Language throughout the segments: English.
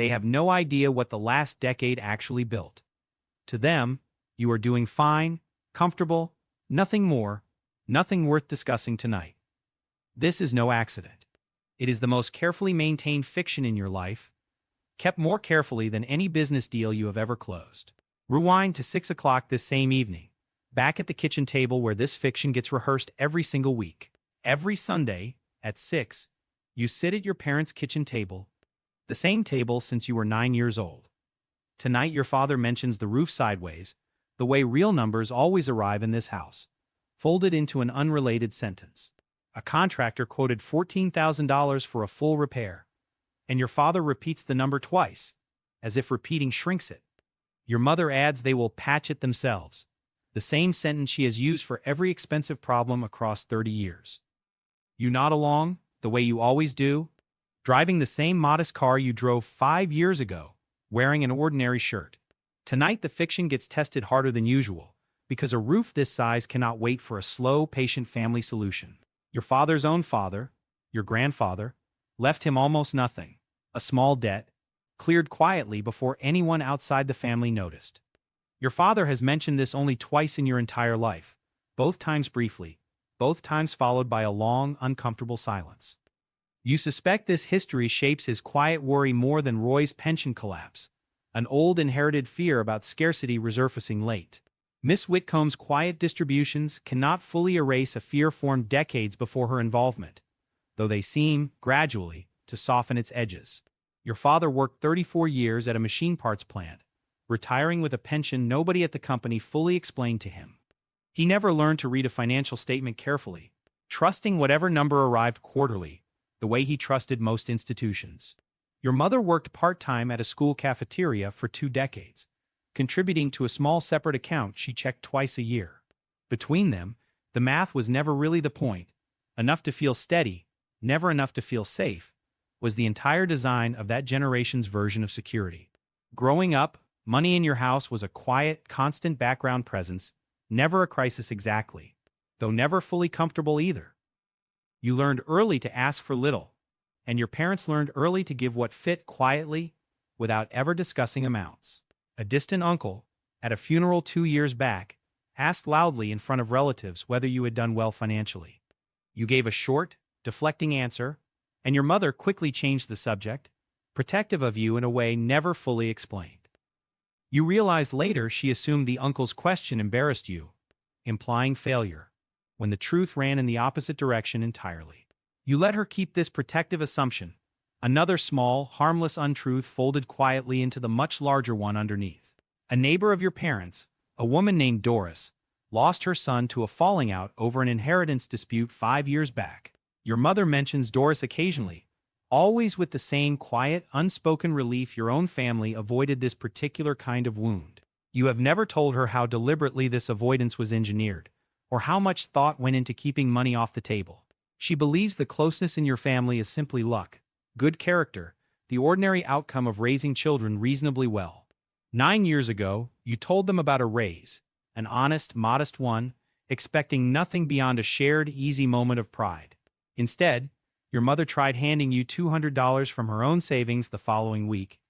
They have no idea what the last decade actually built. To them, you are doing fine, comfortable, nothing more, nothing worth discussing tonight. This is no accident. It is the most carefully maintained fiction in your life, kept more carefully than any business deal you have ever closed. Rewind to 6 o'clock this same evening, back at the kitchen table where this fiction gets rehearsed every single week. Every Sunday, at 6, you sit at your parents' kitchen table, the same table since you were 9 years old. Tonight your father mentions the roof sideways, the way real numbers always arrive in this house, folded into an unrelated sentence. A contractor quoted $14,000 for a full repair, and your father repeats the number twice, as if repeating shrinks it. Your mother adds they will patch it themselves, the same sentence she has used for every expensive problem across 30 years. You nod along, the way you always do, driving the same modest car you drove 5 years ago, wearing an ordinary shirt. Tonight the fiction gets tested harder than usual, because a roof this size cannot wait for a slow, patient family solution. Your father's own father, your grandfather, left him almost nothing, a small debt, cleared quietly before anyone outside the family noticed. Your father has mentioned this only twice in your entire life, both times briefly, both times followed by a long, uncomfortable silence. You suspect this history shapes his quiet worry more than Roy's pension collapse, an old inherited fear about scarcity resurfacing late. Miss Whitcomb's quiet distributions cannot fully erase a fear formed decades before her involvement, though they seem, gradually, to soften its edges. Your father worked 34 years at a machine parts plant, retiring with a pension nobody at the company fully explained to him. He never learned to read a financial statement carefully, trusting whatever number arrived quarterly, the way he trusted most institutions. Your mother worked part-time at a school cafeteria for 2 decades, contributing to a small separate account she checked twice a year. Between them, the math was never really the point. Enough to feel steady, never enough to feel safe, was the entire design of that generation's version of security. Growing up, money in your house was a quiet, constant background presence, never a crisis exactly, though never fully comfortable either. You learned early to ask for little, and your parents learned early to give what fit quietly, without ever discussing amounts. A distant uncle, at a funeral 2 years back, asked loudly in front of relatives whether you had done well financially. You gave a short, deflecting answer, and your mother quickly changed the subject, protective of you in a way never fully explained. You realized later she assumed the uncle's question embarrassed you, implying failure, when the truth ran in the opposite direction entirely. You let her keep this protective assumption, another small, harmless untruth folded quietly into the much larger one underneath. A neighbor of your parents, a woman named Doris, lost her son to a falling out over an inheritance dispute 5 years back. Your mother mentions Doris occasionally, always with the same quiet, unspoken relief your own family avoided this particular kind of wound. You have never told her how deliberately this avoidance was engineered, or how much thought went into keeping money off the table. She believes the closeness in your family is simply luck, good character, the ordinary outcome of raising children reasonably well. 9 years ago, you told them about a raise, an honest, modest one, expecting nothing beyond a shared, easy moment of pride. Instead, your mother tried handing you $200 from her own savings the following week,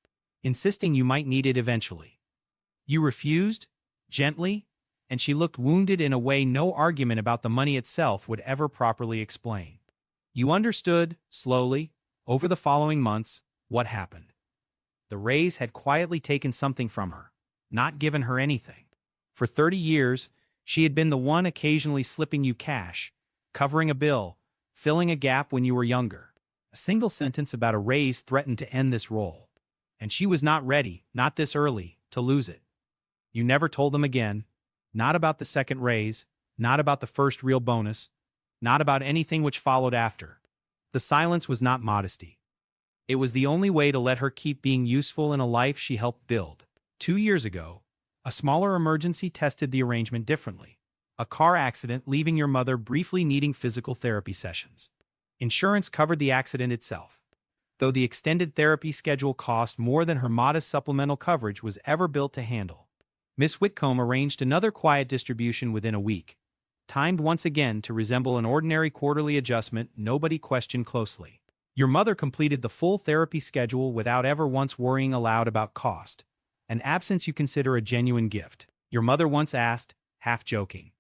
insisting you might need it eventually. You refused, gently, and she looked wounded in a way no argument about the money itself would ever properly explain. You understood, slowly, over the following months, what happened. The raise had quietly taken something from her, not given her anything. For 30 years, she had been the one occasionally slipping you cash, covering a bill, filling a gap when you were younger. A single sentence about a raise threatened to end this role. And she was not ready, not this early, to lose it. You never told them again, not about the second raise, not about the first real bonus, not about anything which followed after. The silence was not modesty. It was the only way to let her keep being useful in a life she helped build. 2 years ago, a smaller emergency tested the arrangement differently. A car accident leaving your mother briefly needing physical therapy sessions. Insurance covered the accident itself, though the extended therapy schedule cost more than her modest supplemental coverage was ever built to handle. Miss Whitcomb arranged another quiet distribution within a week, timed once again to resemble an ordinary quarterly adjustment nobody questioned closely. Your mother completed the full therapy schedule without ever once worrying aloud about cost, an absence you consider a genuine gift. Your mother once asked, half joking,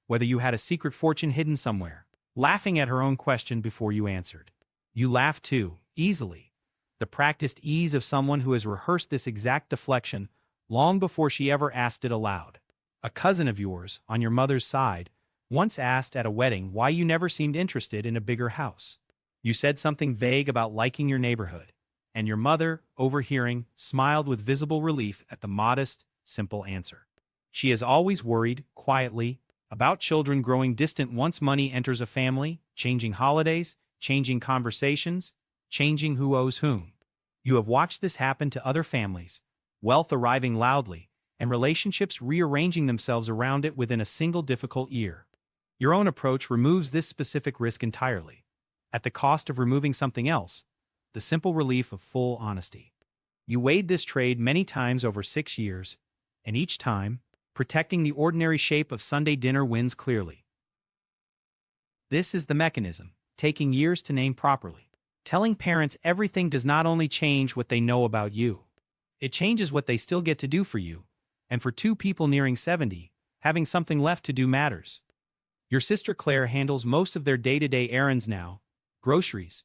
whether you had a secret fortune hidden somewhere, laughing at her own question before you answered. You laughed too, easily, the practiced ease of someone who has rehearsed this exact deflection long before she ever asked it aloud. A cousin of yours, on your mother's side, once asked at a wedding why you never seemed interested in a bigger house. You said something vague about liking your neighborhood, and your mother, overhearing, smiled with visible relief at the modest, simple answer. She has always worried, quietly, about children growing distant once money enters a family, changing holidays, changing conversations, changing who owes whom. You have watched this happen to other families, wealth arriving loudly, and relationships rearranging themselves around it within a single difficult year. Your own approach removes this specific risk entirely, at the cost of removing something else, the simple relief of full honesty. You weighed this trade many times over 6 years, and each time, protecting the ordinary shape of Sunday dinner wins clearly. This is the mechanism, taking years to name properly. Telling parents everything does not only change what they know about you, it changes what they still get to do for you, and for two people nearing 70, having something left to do matters. Your sister Claire handles most of their day-to-day errands now, groceries,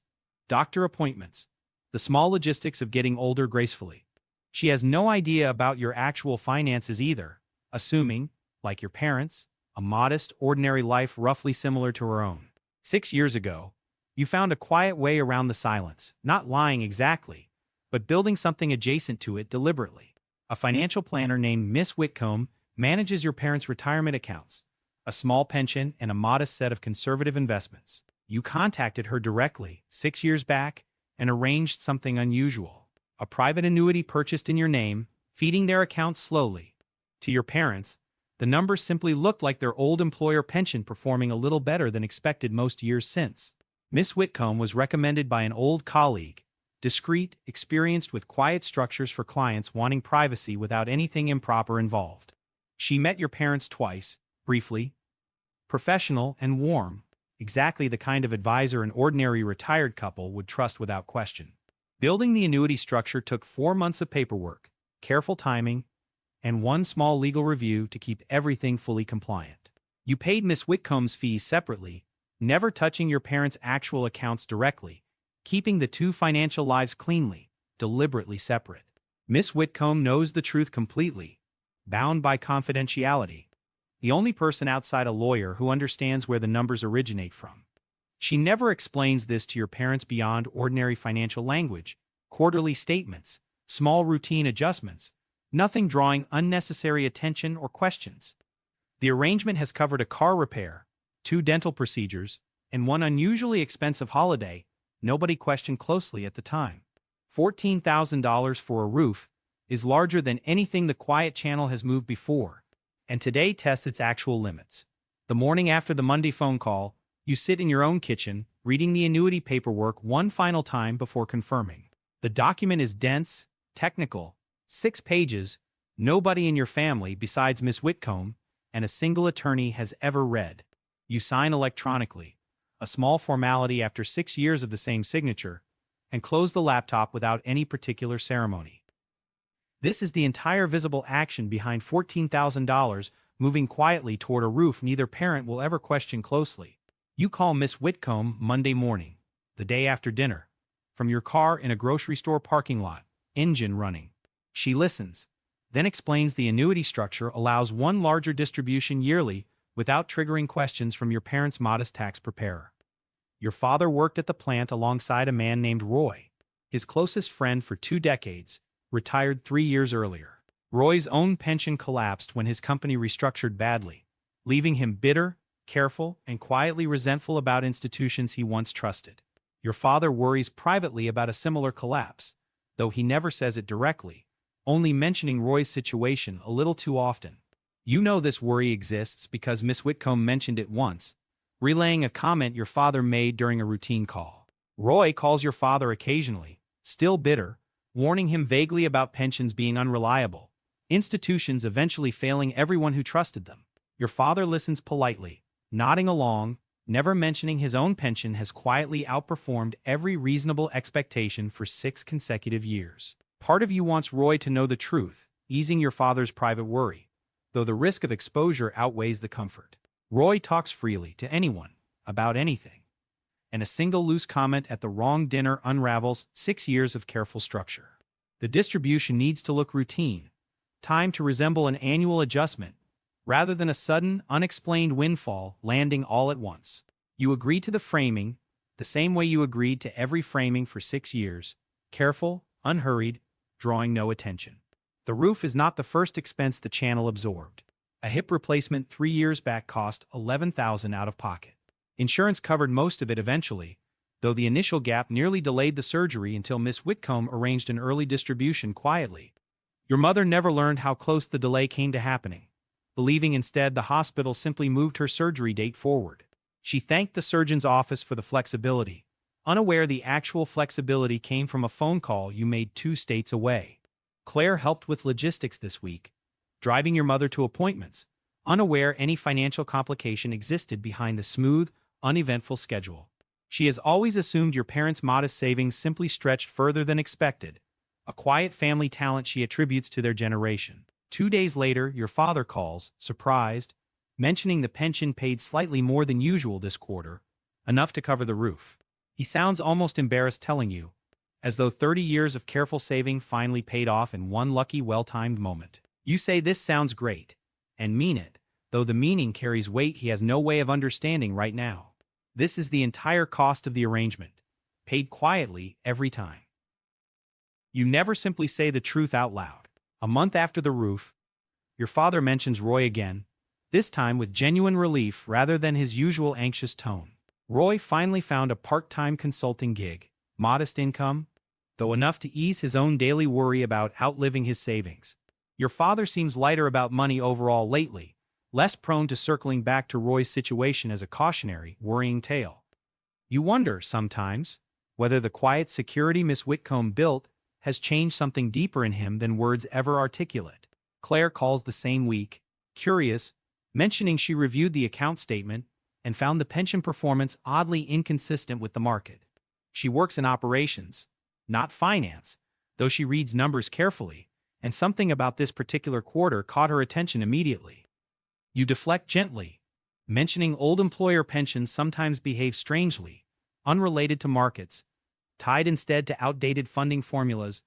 doctor appointments, the small logistics of getting older gracefully. She has no idea about your actual finances either, assuming, like your parents, a modest, ordinary life roughly similar to her own. 6 years ago, you found a quiet way around the silence, not lying exactly, but building something adjacent to it deliberately. A financial planner named Miss Whitcomb manages your parents' retirement accounts, a small pension, and a modest set of conservative investments. You contacted her directly 6 years back and arranged something unusual. A private annuity purchased in your name, feeding their accounts slowly. To your parents, the numbers simply looked like their old employer pension performing a little better than expected most years since. Miss Whitcomb was recommended by an old colleague, discreet, experienced with quiet structures for clients wanting privacy without anything improper involved. She met your parents twice, briefly, professional and warm, exactly the kind of advisor an ordinary retired couple would trust without question. Building the annuity structure took 4 months of paperwork, careful timing, and one small legal review to keep everything fully compliant. You paid Miss Whitcomb's fees separately, never touching your parents' actual accounts directly, keeping the two financial lives cleanly, deliberately separate. Miss Whitcomb knows the truth completely, bound by confidentiality. The only person outside a lawyer who understands where the numbers originate from. She never explains this to your parents beyond ordinary financial language, quarterly statements, small routine adjustments, nothing drawing unnecessary attention or questions. The arrangement has covered a car repair, 2 dental procedures, and one unusually expensive holiday nobody questioned closely at the time. $14,000 for a roof is larger than anything the quiet channel has moved before, and today tests its actual limits. The morning after the Monday phone call, you sit in your own kitchen, reading the annuity paperwork one final time before confirming. The document is dense, technical, 6 pages, nobody in your family besides Miss Whitcomb and a single attorney has ever read. You sign electronically, a small formality after 6 years of the same signature, and close the laptop without any particular ceremony. This is the entire visible action behind $14,000 moving quietly toward a roof neither parent will ever question closely. You call Miss Whitcomb Monday morning, the day after dinner, from your car in a grocery store parking lot, engine running. She listens, then explains the annuity structure allows one larger distribution yearly without triggering questions from your parents' modest tax preparer. Your father worked at the plant alongside a man named Roy, his closest friend for 2 decades, retired 3 years earlier. Roy's own pension collapsed when his company restructured badly, leaving him bitter, careful, and quietly resentful about institutions he once trusted. Your father worries privately about a similar collapse, though he never says it directly, only mentioning Roy's situation a little too often. You know this worry exists because Miss Whitcomb mentioned it once, relaying a comment your father made during a routine call. Roy calls your father occasionally, still bitter, warning him vaguely about pensions being unreliable, institutions eventually failing everyone who trusted them. Your father listens politely, nodding along, never mentioning his own pension has quietly outperformed every reasonable expectation for 6 consecutive years. Part of you wants Roy to know the truth, easing your father's private worry, though the risk of exposure outweighs the comfort. Roy talks freely to anyone, about anything, and a single loose comment at the wrong dinner unravels 6 years of careful structure. The distribution needs to look routine, timed to resemble an annual adjustment, rather than a sudden, unexplained windfall landing all at once. You agree to the framing, the same way you agreed to every framing for 6 years, careful, unhurried, drawing no attention. The roof is not the first expense the channel absorbed. A hip replacement 3 years back cost $11,000 out of pocket. Insurance covered most of it eventually, though the initial gap nearly delayed the surgery until Miss Whitcomb arranged an early distribution quietly. Your mother never learned how close the delay came to happening, believing instead the hospital simply moved her surgery date forward. She thanked the surgeon's office for the flexibility, unaware the actual flexibility came from a phone call you made 2 states away. Claire helped with logistics this week, driving your mother to appointments, unaware any financial complication existed behind the smooth, uneventful schedule. She has always assumed your parents' modest savings simply stretched further than expected, a quiet family talent she attributes to their generation. 2 days later, your father calls, surprised, mentioning the pension paid slightly more than usual this quarter, enough to cover the roof. He sounds almost embarrassed telling you, as though 30 years of careful saving finally paid off in one lucky, well-timed moment. You say this sounds great, and mean it, though the meaning carries weight he has no way of understanding right now. This is the entire cost of the arrangement, paid quietly every time. You never simply say the truth out loud. A month after the roof, your father mentions Roy again, this time with genuine relief rather than his usual anxious tone. Roy finally found a part-time consulting gig, modest income, though enough to ease his own daily worry about outliving his savings. Your father seems lighter about money overall lately, less prone to circling back to Roy's situation as a cautionary, worrying tale. You wonder, sometimes, whether the quiet security Miss Whitcomb built has changed something deeper in him than words ever articulate. Claire calls the same week, curious, mentioning she reviewed the account statement and found the pension performance oddly inconsistent with the market. She works in operations, not finance, though she reads numbers carefully, and something about this particular quarter caught her attention immediately. You deflect gently, mentioning old employer pensions sometimes behave strangely, unrelated to markets, tied instead to outdated funding formulas.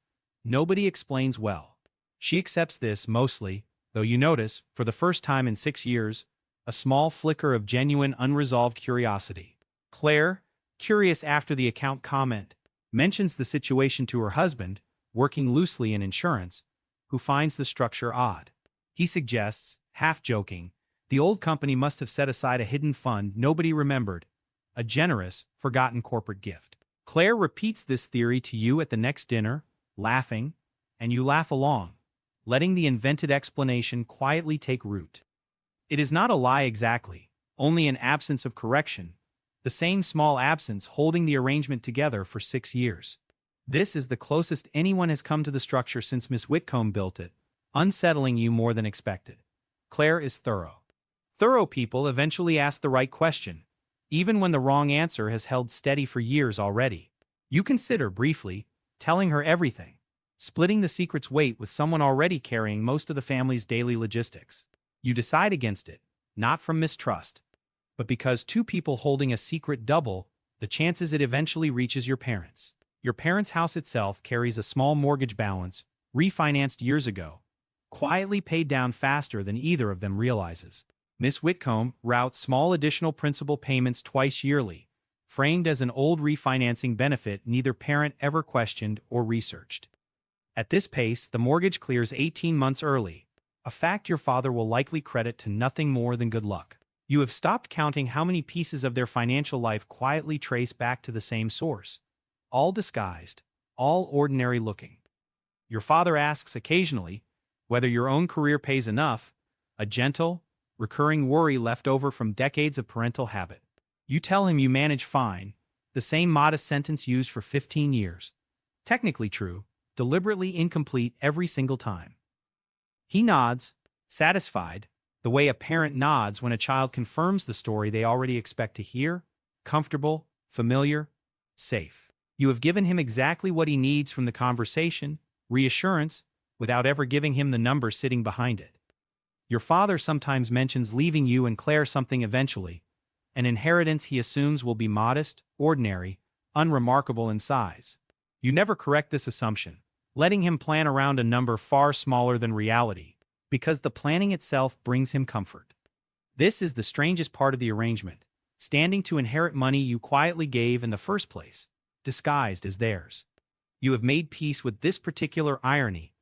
Nobody explains well. She accepts this mostly, though you notice, for the first time in 6 years, a small flicker of genuine unresolved curiosity. Claire, curious after the account comment, mentions the situation to her husband, working loosely in insurance, who finds the structure odd. He suggests, half joking, the old company must have set aside a hidden fund nobody remembered, a generous, forgotten corporate gift. Claire repeats this theory to you at the next dinner, laughing, and you laugh along, letting the invented explanation quietly take root. It is not a lie exactly, only an absence of correction, the same small absence holding the arrangement together for 6 years. This is the closest anyone has come to the structure since Miss Whitcomb built it, unsettling you more than expected. Claire is thorough. Thorough people eventually ask the right question, even when the wrong answer has held steady for years already. You consider, briefly, telling her everything, splitting the secret's weight with someone already carrying most of the family's daily logistics. You decide against it, not from mistrust, but because 2 people holding a secret double the chances it eventually reaches your parents. Your parents' house itself carries a small mortgage balance, refinanced years ago, quietly paid down faster than either of them realizes. Miss Whitcomb routes small additional principal payments twice yearly, framed as an old refinancing benefit neither parent ever questioned or researched. At this pace, the mortgage clears 18 months early, a fact your father will likely credit to nothing more than good luck. You have stopped counting how many pieces of their financial life quietly trace back to the same source, all disguised, all ordinary looking. Your father asks occasionally whether your own career pays enough, a gentle, recurring worry left over from decades of parental habit. You tell him you manage fine, the same modest sentence used for 15 years. Technically true, deliberately incomplete every single time. He nods, satisfied, The way a parent nods when a child confirms the story they already expect to hear, comfortable, familiar, safe. You have given him exactly what he needs from the conversation, reassurance, without ever giving him the number sitting behind it. Your father sometimes mentions leaving you and Claire something eventually, an inheritance he assumes will be modest, ordinary, unremarkable in size. You never correct this assumption, letting him plan around a number far smaller than reality, because the planning itself brings him comfort. This is the strangest part of the arrangement, standing to inherit money you quietly gave in the first place, disguised as theirs. You have made peace with this particular irony,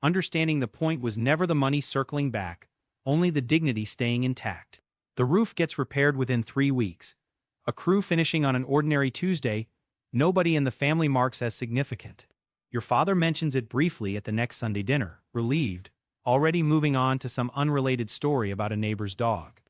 understanding the point was never the money circling back, only the dignity staying intact. The roof gets repaired within 3 weeks. A crew finishing on an ordinary Tuesday, nobody in the family marks as significant. Your father mentions it briefly at the next Sunday dinner, relieved, already moving on to some unrelated story about a neighbor's dog.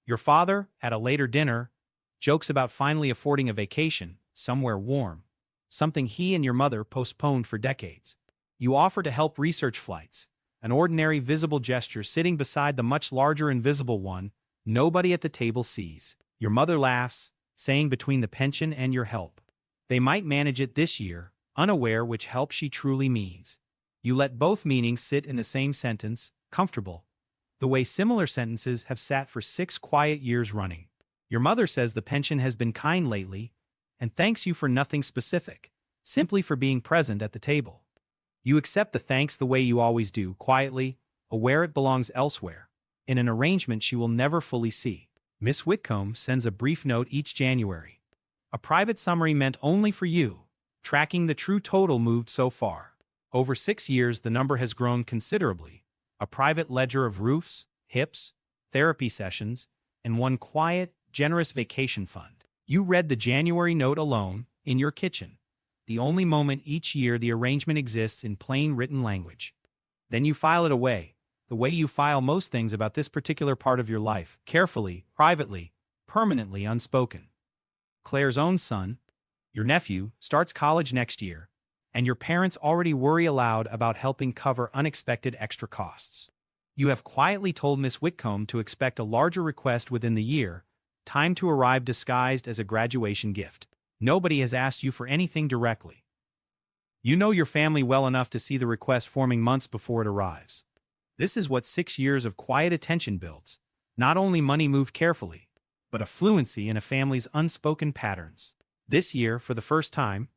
Your father, at a later dinner, jokes about finally affording a vacation, somewhere warm, something he and your mother postponed for decades. You offer to help research flights, an ordinary visible gesture sitting beside the much larger invisible one nobody at the table sees. Your mother laughs, saying between the pension and your help, they might manage it this year, unaware which help she truly means. You let both meanings sit in the same sentence, comfortable, the way similar sentences have sat for 6 quiet years running. Your mother says the pension has been kind lately, and thanks you for nothing specific, simply for being present at the table. You accept the thanks the way you always do, quietly, aware it belongs elsewhere, in an arrangement she will never fully see. Miss Whitcomb sends a brief note each January. A private summary meant only for you, tracking the true total moved so far. Over 6 years the number has grown considerably. A private ledger of roofs, hips, therapy sessions, and one quiet, generous vacation fund. You read the January note alone, in your kitchen, the only moment each year the arrangement exists in plain written language. Then you file it away, the way you file most things about this particular part of your life, carefully, privately, permanently unspoken. Claire's own son, your nephew, starts college next year, and your parents already worry aloud about helping cover unexpected extra costs. You have quietly told Miss Whitcomb to expect a larger request within the year, time to arrive disguised as a graduation gift. Nobody has asked you for anything directly. You know your family well enough to see the request forming months before it arrives. This is what 6 years of quiet attention builds. Not only money moved carefully, but a fluency in a family's unspoken patterns. This year, for the first time,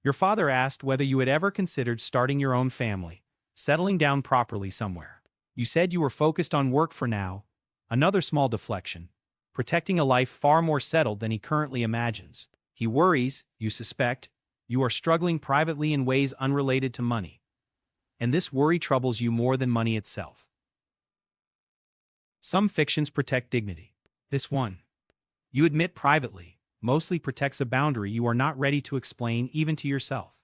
your father asked whether you had ever considered starting your own family, settling down properly somewhere. You said you were focused on work for now, another small deflection, protecting a life far more settled than he currently imagines. He worries, you suspect, you are struggling privately in ways unrelated to money. And this worry troubles you more than money itself. Some fictions protect dignity. This one, you admit privately, mostly protects a boundary you are not ready to explain even to yourself.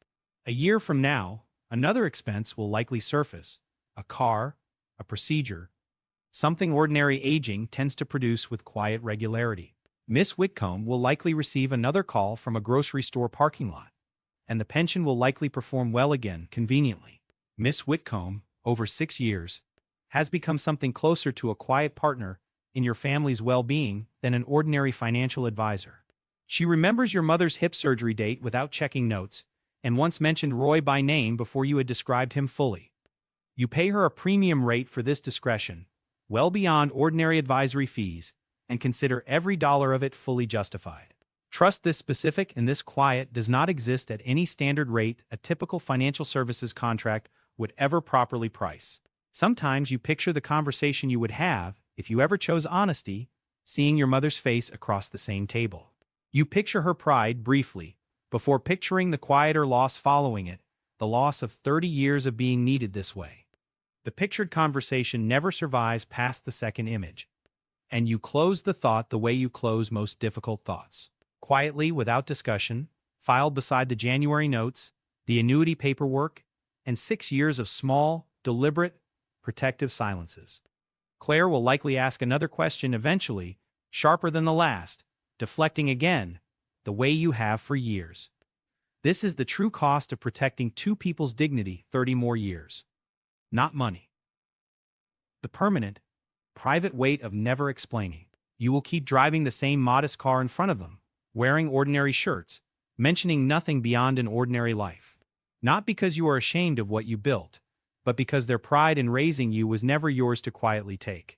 A year from now, another expense will likely surface, a car, a procedure, something ordinary aging tends to produce with quiet regularity. Miss Whitcomb will likely receive another call from a grocery store parking lot, and the pension will likely perform well again, conveniently. Miss Whitcomb, over 6 years, has become something closer to a quiet partner in your family's well-being than an ordinary financial advisor. She remembers your mother's hip surgery date without checking notes, and once mentioned Roy by name before you had described him fully. You pay her a premium rate for this discretion, well beyond ordinary advisory fees, and consider every dollar of it fully justified. Trust this specific and this quiet does not exist at any standard rate a typical financial services contract would ever properly price. Sometimes you picture the conversation you would have, if you ever chose honesty, seeing your mother's face across the same table. You picture her pride briefly, before picturing the quieter loss following it, the loss of 30 years of being needed this way. The pictured conversation never survives past the second image. And you close the thought the way you close most difficult thoughts. Quietly, without discussion, filed beside the January notes, the annuity paperwork, and 6 years of small, deliberate, protective silences. Claire will likely ask another question eventually, sharper than the last, deflecting again, the way you have for years. This is the true cost of protecting two people's dignity 30 more years. Not money. The permanent, private weight of never explaining. You will keep driving the same modest car in front of them, wearing ordinary shirts, mentioning nothing beyond an ordinary life. Not because you are ashamed of what you built, but because their pride in raising you was never yours to quietly take.